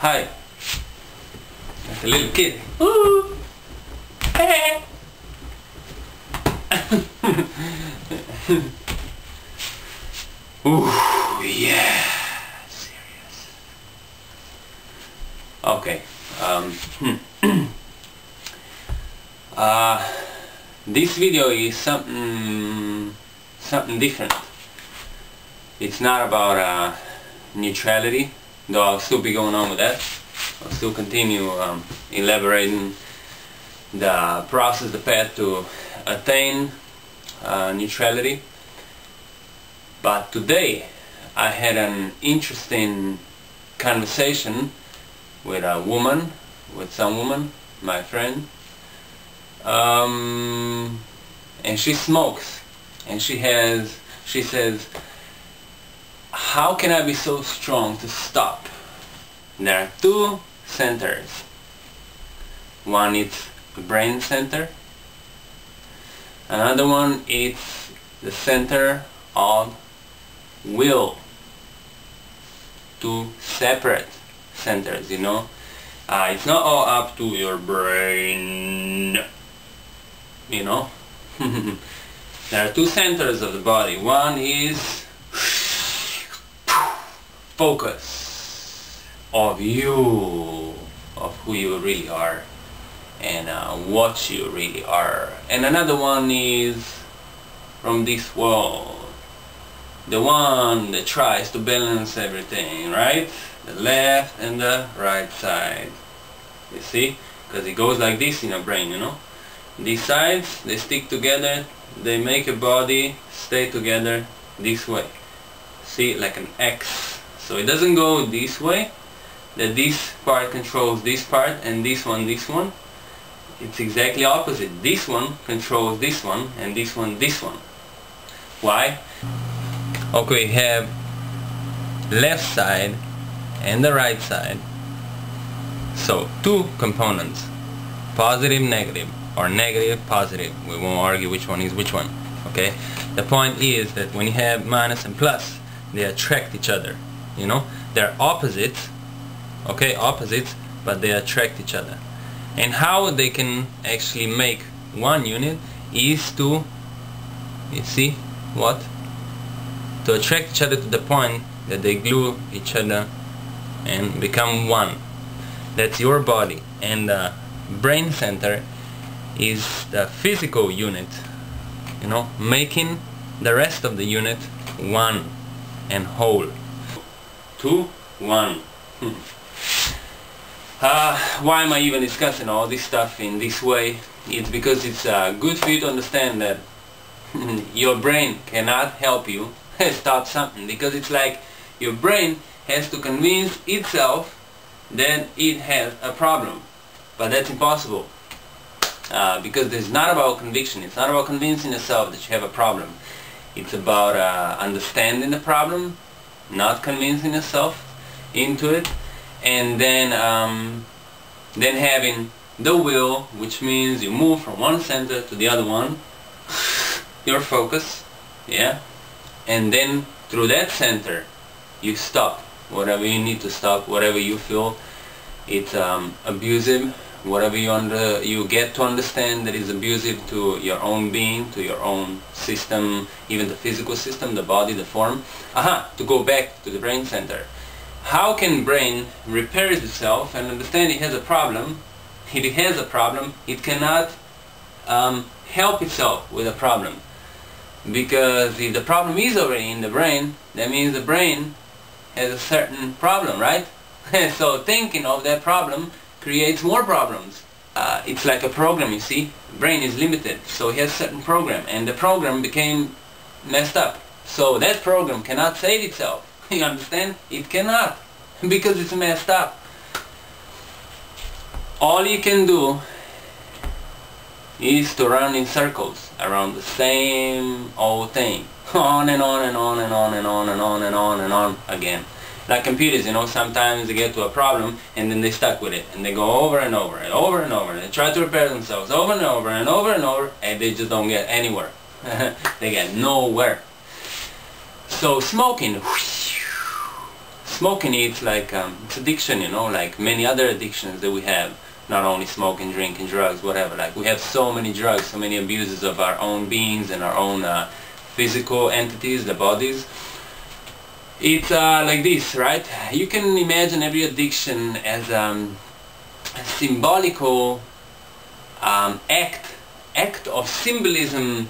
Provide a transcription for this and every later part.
Hi. Like a little kid. Ooh. Hey. Ooh, yeah. Serious. Okay. This video is something different. It's not about neutrality, though I'll still be going on with that. I'll still continue elaborating the process, the path to attain neutrality. But today I had an interesting conversation with some woman, my friend, and she smokes, and she says, how can I be so strong to stop? There are two centers. One is the brain center, another one is the center of will. Two separate centers, you know. It's not all up to your brain, you know. There are two centers of the body. One is focus of you, of who you really are, and what you really are. And another one is from this world, the one that tries to balance everything, right? The left and the right side. You see? Because it goes like this in a brain, you know. These sides, they stick together, they make a body stay together this way. See, like an X. So it doesn't go this way, that this part controls this part and this one. It's exactly opposite. This one controls this one and this one. Why? Okay, we have left side and the right side. So two components, positive, negative, or negative, positive. We won't argue which one is which one. Okay? The point is that when you have minus and plus, they attract each other. You know? They're opposites. Okay, opposites, but they attract each other. And how they can actually make one unit is to, you see what? To attract each other to the point that they glue each other and become one. That's your body. And the brain center is the physical unit, you know, making the rest of the unit one and whole. 2, 1. Why am I even discussing all this stuff in this way? It's because it's good for you to understand that your brain cannot help you stop something, because it's like your brain has to convince itself that it has a problem, but that's impossible, because it's not about conviction. It's not about convincing yourself that you have a problem. It's about understanding the problem, not convincing yourself into it, and then having the will, which means you move from one center to the other one, your focus, yeah, and then through that center you stop whatever you need to stop, whatever you feel it's abusive, whatever you get to understand that is abusive to your own being, to your own system, even the physical system, the body, the form. To go back to the brain center. How can brain repair itself and understand it has a problem? If it has a problem, it cannot help itself with a problem. Because if the problem is already in the brain, that means the brain has a certain problem, right? So thinking of that problem creates more problems. It's like a program, you see. Brain is limited, so it has a certain program, and the program became messed up. So that program cannot save itself. You understand? It cannot, because it's messed up. All you can do is to run in circles around the same old thing, on and on and on and on and on and on and on and on again. Like computers, you know, sometimes they get to a problem and then they stuck with it, and they go over and over and over and over, and they try to repair themselves over and over and over and over, and they just don't get anywhere. They get nowhere. So smoking smoking, it's like it's addiction, you know, like many other addictions that we have. Not only smoking, drinking, drugs, whatever. Like we have so many drugs, so many abuses of our own beings and our own physical entities, the bodies. It's like this, right? You can imagine every addiction as a symbolical act of symbolism.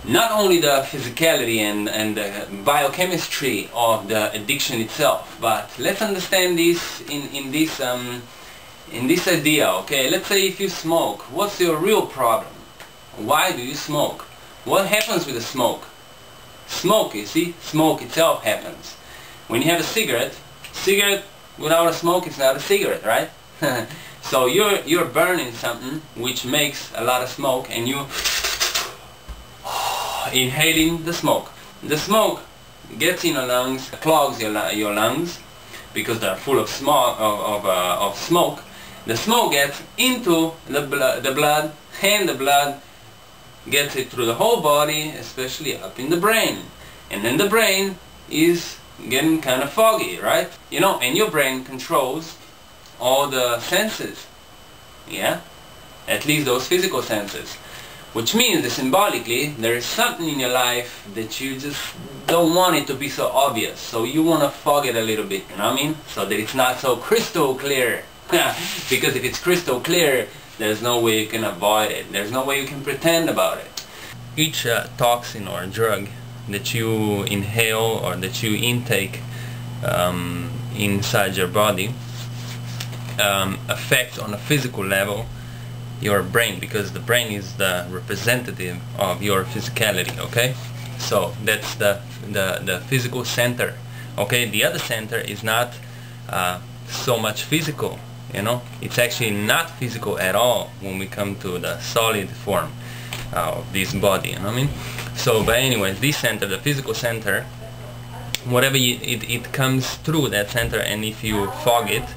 Not only the physicality and the biochemistry of the addiction itself, but let's understand this in this idea, okay? Let's say if you smoke, what's your real problem? Why do you smoke? What happens with the smoke? Smoke, you see? Smoke itself happens. When you have a cigarette without a smoke, it's not a cigarette, right? So you're burning something which makes a lot of smoke, and you inhaling the smoke. The smoke gets in your lungs, clogs your lungs because they're full of smoke. The smoke gets into the blood, and the blood gets it through the whole body, especially up in the brain. And then the brain is getting kind of foggy, right? You know, and your brain controls all the senses, yeah? At least those physical senses. Which means that symbolically, there is something in your life that you just don't want it to be so obvious. So you want to fog it a little bit, you know what I mean? So that it's not so crystal clear. Because if it's crystal clear, there's no way you can avoid it. There's no way you can pretend about it. Each toxin or drug that you inhale or that you intake inside your body affects on a physical level your brain, because the brain is the representative of your physicality, okay? So that's the physical center, okay? The other center is not so much physical, you know? It's actually not physical at all when we come to the solid form of this body, you know what I mean? So, but anyways, this center, the physical center, whatever it comes through that center, and if you fog it,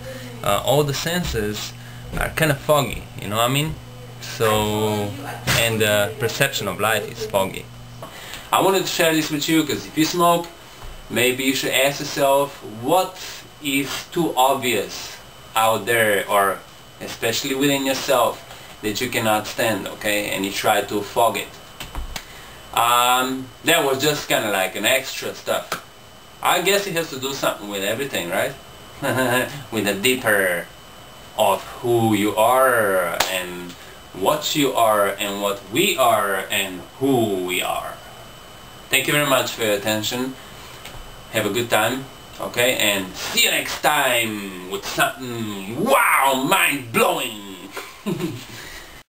all the senses are kind of foggy, you know what I mean? So, and the perception of life is foggy. I wanted to share this with you because if you smoke, maybe you should ask yourself what is too obvious out there, or especially within yourself, that you cannot stand, okay? And you try to fog it. That was just kind of like an extra stuff. I guess it has to do something with everything, right? With the deeper of who you are and what you are and what we are and who we are. Thank you very much for your attention. Have a good time, okay? And see you next time with something wow, mind-blowing.